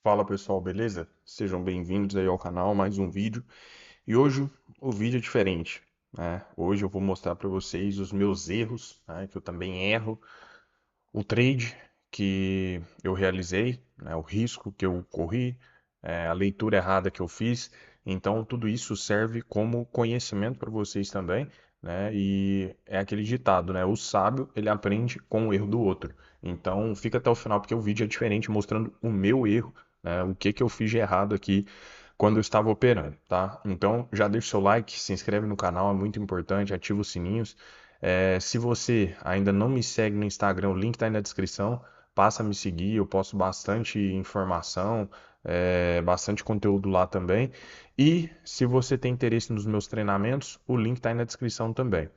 Fala pessoal, beleza? Sejam bem-vindos aí ao canal, mais um vídeo. E hoje o vídeo é diferente, né? Hoje eu vou mostrar para vocês os meus erros, né? Que eu também erro, o trade que eu realizei, né? O risco que eu corri, a leitura errada que eu fiz. Então tudo isso serve como conhecimento para vocês também, né? E é aquele ditado, né? O sábio ele aprende com o erro do outro. Então fica até o final porque o vídeo é diferente, mostrando o meu erro, né? O que eu fiz de errado aqui quando eu estava operando, tá? Então já deixa o seu like, se inscreve no canal, é muito importante, ativa os sininhos. Se você ainda não me segue no Instagram, o link está aí na descrição, passa a me seguir, eu posto bastante informação, bastante conteúdo lá também. E se você tem interesse nos meus treinamentos, o link está aí na descrição também. O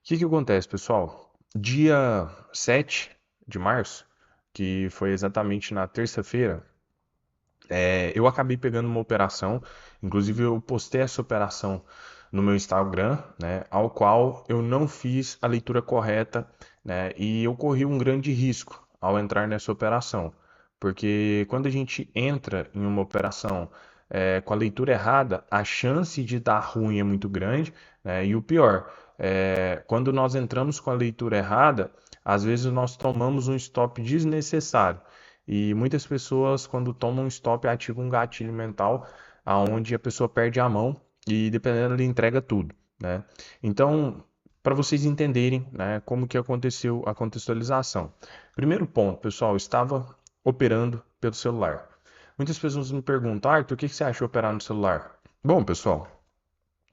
que acontece, pessoal? Dia 7 de março, que foi exatamente na terça-feira, eu acabei pegando uma operação, inclusive eu postei essa operação no meu Instagram, né, ao qual eu não fiz a leitura correta, né, e eu corri um grande risco ao entrar nessa operação, porque quando a gente entra em uma operação com a leitura errada, a chance de dar ruim é muito grande, né, e o pior, quando nós entramos com a leitura errada, às vezes nós tomamos um stop desnecessário. E muitas pessoas, quando tomam um stop, ativam um gatilho mental, aonde a pessoa perde a mão e, dependendo, ele entrega tudo, né? Então, para vocês entenderem, né, como que aconteceu a contextualização. Primeiro ponto, pessoal, eu estava operando pelo celular. Muitas pessoas me perguntam, Arthur, o que você acha de operar no celular? Bom, pessoal,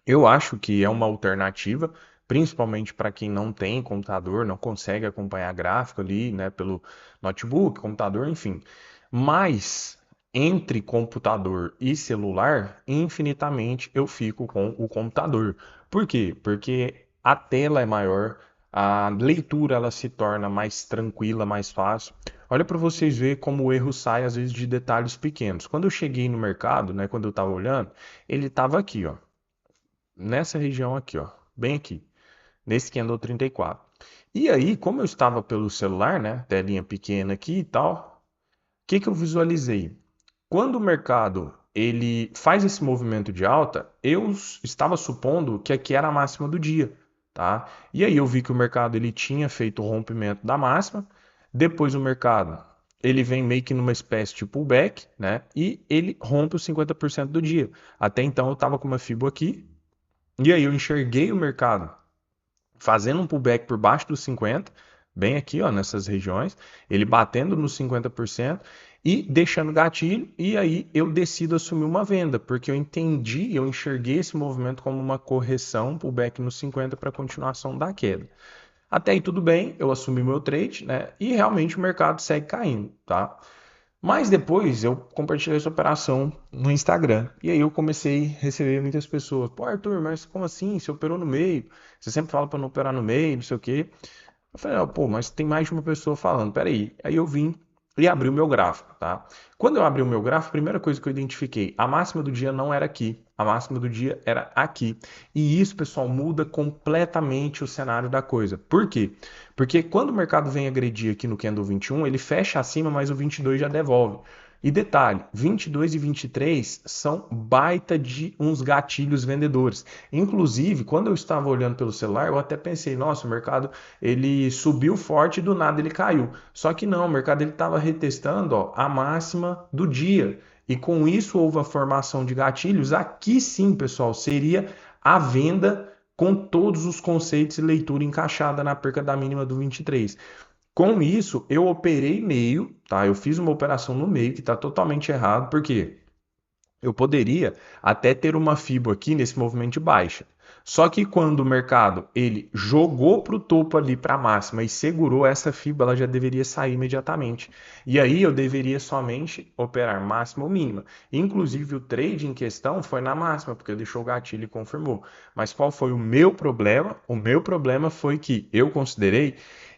eu acho que é uma alternativa, principalmente para quem não tem computador, não consegue acompanhar gráfico ali, né, pelo notebook, computador, enfim. Mas entre computador e celular, infinitamente eu fico com o computador. Por quê? Porque a tela é maior, a leitura ela se torna mais tranquila, mais fácil. Olha para vocês verem como o erro sai às vezes de detalhes pequenos. Quando eu cheguei no mercado, né, quando eu estava olhando, ele estava aqui, ó, nessa região aqui, ó, bem aqui, nesse candle 34. E aí, como eu estava pelo celular, né, telinha pequena aqui e tal, o que eu visualizei? Quando o mercado ele faz esse movimento de alta, eu estava supondo que aqui era a máxima do dia, tá? E aí eu vi que o mercado ele tinha feito o rompimento da máxima, depois o mercado ele vem meio que numa espécie de pullback, né? E ele rompe os 50% do dia. Até então eu estava com uma FIBO aqui, e aí eu enxerguei o mercado fazendo um pullback por baixo dos 50, bem aqui, ó, nessas regiões, ele batendo nos 50% e deixando gatilho, e aí eu decido assumir uma venda, porque eu entendi, eu enxerguei esse movimento como uma correção, um pullback nos 50 para continuação da queda. Até aí tudo bem, eu assumi meu trade, né? E realmente o mercado segue caindo, tá? Mas depois eu compartilhei essa operação no Instagram. E aí eu comecei a receber muitas pessoas. Pô, Arthur, mas como assim? Você operou no meio? Você sempre fala para não operar no meio, não sei o quê. Eu falei, ah, pô, mas tem mais de uma pessoa falando. Peraí. Aí eu vim e abri o meu gráfico, tá? Quando eu abri o meu gráfico, a primeira coisa que eu identifiquei, a máxima do dia não era aqui. A máxima do dia era aqui. E isso, pessoal, muda completamente o cenário da coisa. Por quê? Porque quando o mercado vem agredir aqui no candle 21, ele fecha acima, mas o 22 já devolve. E detalhe, 22 e 23 são baita de uns gatilhos vendedores. Inclusive, quando eu estava olhando pelo celular, eu até pensei, nossa, o mercado ele subiu forte e do nada ele caiu. Só que não, o mercado ele estava retestando, ó, a máxima do dia. E com isso houve a formação de gatilhos. Aqui sim, pessoal, seria a venda com todos os conceitos e leitura encaixada na perca da mínima do 23. Com isso, eu operei meio, tá? Eu fiz uma operação no meio que está totalmente errado, porque eu poderia até ter uma FIBO aqui nesse movimento de baixa. Só que quando o mercado ele jogou para o topo ali para a máxima e segurou essa FIBO, ela já deveria sair imediatamente. E aí eu deveria somente operar máxima ou mínima. Inclusive o trade em questão foi na máxima, porque deixou o gatilho e confirmou. Mas qual foi o meu problema? O meu problema foi que eu considerei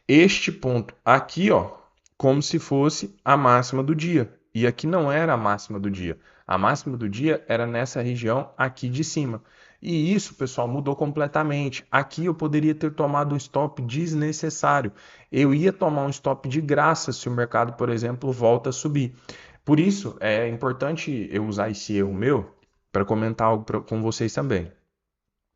este ponto aqui, ó, como se fosse a máxima do dia. E aqui não era a máxima do dia. A máxima do dia era nessa região aqui de cima. E isso, pessoal, mudou completamente. Aqui eu poderia ter tomado um stop desnecessário. Eu ia tomar um stop de graça se o mercado, por exemplo, volta a subir. Por isso, é importante eu usar esse erro meu para comentar algo com vocês também.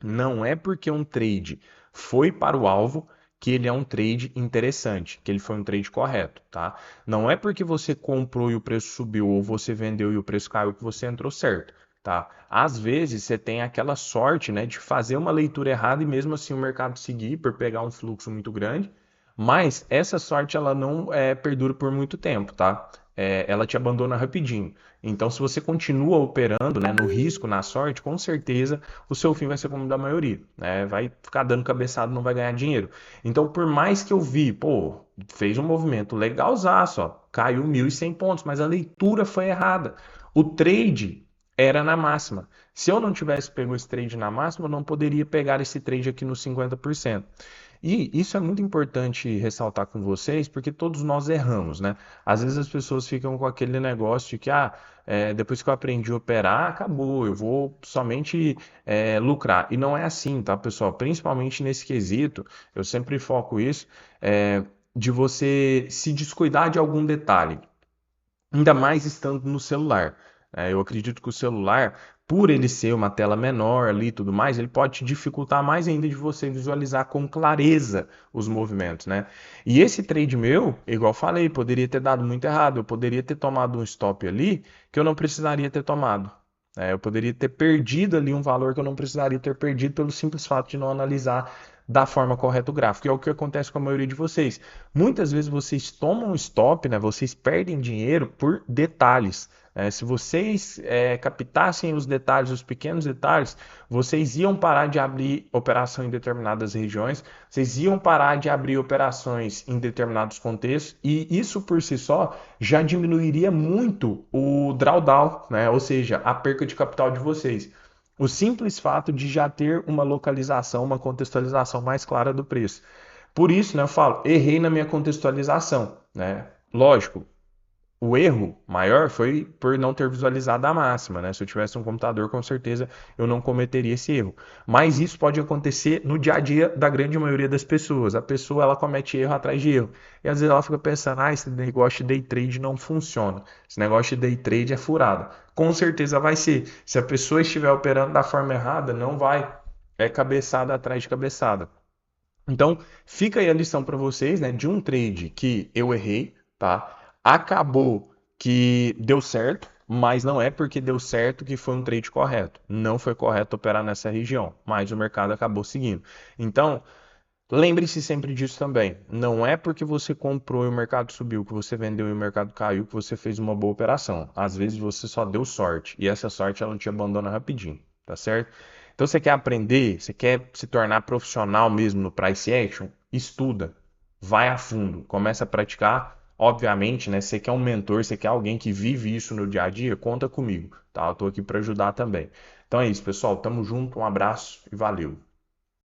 Não é porque um trade foi para o alvo que ele é um trade interessante, que ele foi um trade correto, tá? Não é porque você comprou e o preço subiu ou você vendeu e o preço caiu que você entrou certo, tá? Às vezes você tem aquela sorte, né, de fazer uma leitura errada e mesmo assim o mercado seguir por pegar um fluxo muito grande, mas essa sorte ela não perdura por muito tempo, tá? Ela te abandona rapidinho. Então, se você continua operando, né, no risco, na sorte, com certeza o seu fim vai ser como o da maioria, né? Vai ficar dando cabeçada, não vai ganhar dinheiro. Então, por mais que eu vi, pô, fez um movimento legalzaço, ó, caiu 1.100 pontos, mas a leitura foi errada. O trade era na máxima. Se eu não tivesse pego esse trade na máxima, eu não poderia pegar esse trade aqui no 50%. E isso é muito importante ressaltar com vocês, porque todos nós erramos, né? Às vezes as pessoas ficam com aquele negócio de que, depois que eu aprendi a operar, acabou, eu vou somente lucrar. E não é assim, tá, pessoal? Principalmente nesse quesito, eu sempre foco isso, de você se descuidar de algum detalhe, ainda mais estando no celular. Eu acredito que o celular, por ele ser uma tela menor ali e tudo mais, ele pode te dificultar mais ainda de você visualizar com clareza os movimentos, né? E esse trade meu, igual eu falei, poderia ter dado muito errado. Eu poderia ter tomado um stop ali que eu não precisaria ter tomado. Eu poderia ter perdido ali um valor que eu não precisaria ter perdido pelo simples fato de não analisar da forma correta o gráfico. E é o que acontece com a maioria de vocês. Muitas vezes vocês tomam stop, né? Vocês perdem dinheiro por detalhes. Se vocês captassem os detalhes, os pequenos detalhes, vocês iam parar de abrir operação em determinadas regiões, vocês iam parar de abrir operações em determinados contextos, e isso por si só já diminuiria muito o drawdown, né? Ou seja, a perca de capital de vocês. O simples fato de já ter uma localização, uma contextualização mais clara do preço. Por isso, né, eu falo, errei na minha contextualização, né? Lógico, o erro maior foi por não ter visualizado a máxima, né? Se eu tivesse um computador, com certeza eu não cometeria esse erro. Mas isso pode acontecer no dia a dia da grande maioria das pessoas. A pessoa ela comete erro atrás de erro. E às vezes ela fica pensando, esse negócio de day trade não funciona. Esse negócio de day trade é furado. Com certeza vai ser. Se a pessoa estiver operando da forma errada, não vai. É cabeçada atrás de cabeçada. Então, fica aí a lição para vocês, né, de um trade que eu errei, tá? Acabou que deu certo, mas não é porque deu certo que foi um trade correto. Não foi correto operar nessa região, mas o mercado acabou seguindo. Então, lembre-se sempre disso também. Não é porque você comprou e o mercado subiu, que você vendeu e o mercado caiu, que você fez uma boa operação. Às vezes você só deu sorte, e essa sorte ela não te abandona rapidinho, tá certo? Então você quer aprender, você quer se tornar profissional mesmo no price action? Estuda, vai a fundo, começa a praticar. Obviamente, né? Você quer um mentor, você quer alguém que vive isso no dia a dia, conta comigo, tá? Eu tô aqui para ajudar também. Então é isso, pessoal. Tamo junto, um abraço e valeu.